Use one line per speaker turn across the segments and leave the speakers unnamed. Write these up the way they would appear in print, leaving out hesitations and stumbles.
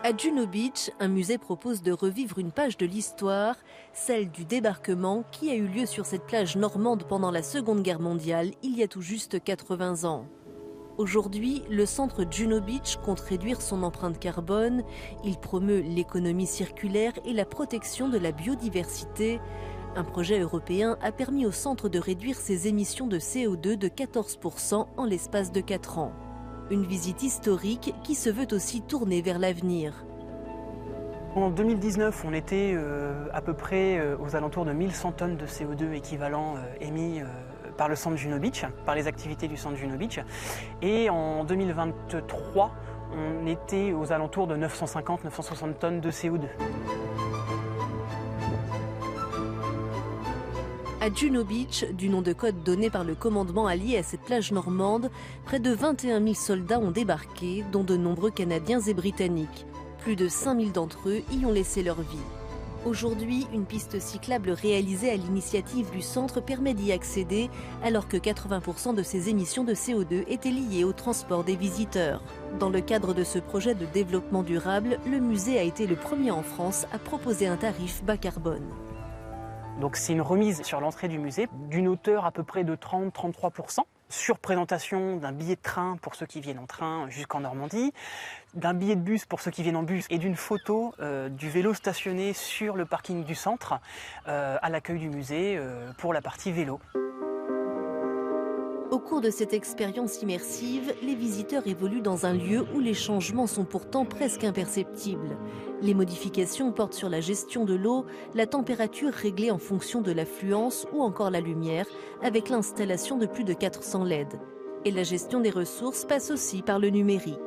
À Juno Beach, un musée propose de revivre une page de l'histoire, celle du débarquement qui a eu lieu sur cette plage normande pendant la Seconde Guerre mondiale, il y a tout juste 80 ans. Aujourd'hui, le centre Juno Beach compte réduire son empreinte carbone. Il promeut l'économie circulaire et la protection de la biodiversité. Un projet européen a permis au centre de réduire ses émissions de CO2 de 14% en l'espace de 4 ans. Une visite historique qui se veut aussi tournée vers l'avenir.
En 2019, on était à peu près aux alentours de 1100 tonnes de CO2 équivalent émis par le centre Juno Beach, par les activités du centre Juno Beach. Et en 2023, on était aux alentours de 950-960 tonnes de CO2.
À Juno Beach, du nom de code donné par le commandement allié à cette plage normande, près de 21 000 soldats ont débarqué, dont de nombreux Canadiens et Britanniques. Plus de 5 000 d'entre eux y ont laissé leur vie. Aujourd'hui, une piste cyclable réalisée à l'initiative du centre permet d'y accéder, alors que 80% de ses émissions de CO2 étaient liées au transport des visiteurs. Dans le cadre de ce projet de développement durable, le musée a été le premier en France à proposer un tarif bas carbone.
Donc c'est une remise sur l'entrée du musée d'une hauteur à peu près de 30-33%, sur présentation d'un billet de train pour ceux qui viennent en train jusqu'en Normandie, d'un billet de bus pour ceux qui viennent en bus et d'une photo du vélo stationné sur le parking du centre à l'accueil du musée pour la partie vélo.
Au cours de cette expérience immersive, les visiteurs évoluent dans un lieu où les changements sont pourtant presque imperceptibles. Les modifications portent sur la gestion de l'eau, la température réglée en fonction de l'affluence ou encore la lumière, avec l'installation de plus de 400 LED. Et la gestion des ressources passe aussi par le numérique.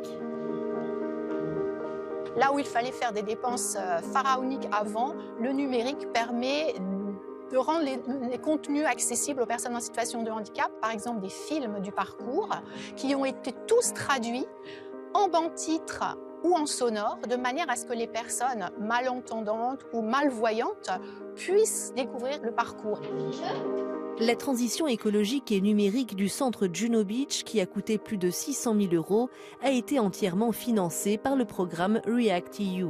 Là où il fallait faire des dépenses pharaoniques avant, le numérique permet de rendre les contenus accessibles aux personnes en situation de handicap, par exemple des films du parcours, qui ont été tous traduits en bande-titre ou en sonore, de manière à ce que les personnes malentendantes ou malvoyantes puissent découvrir le parcours.
La transition écologique et numérique du centre Juno Beach, qui a coûté plus de 600 000 €, a été entièrement financée par le programme REACT-EU.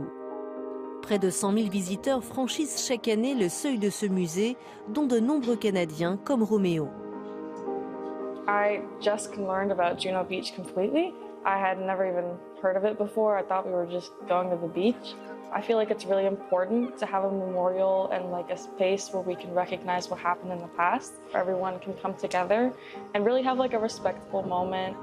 Près de 100 000 visiteurs franchissent chaque année le seuil de ce musée, dont de nombreux Canadiens comme Roméo.
I just learned about Juno Beach completely. I had never even heard of it before. I thought we were just going to the beach. I feel like it's really important to have a memorial and like a space where we can recognize what happened in the past. Everyone can come together and really have like a respectful moment.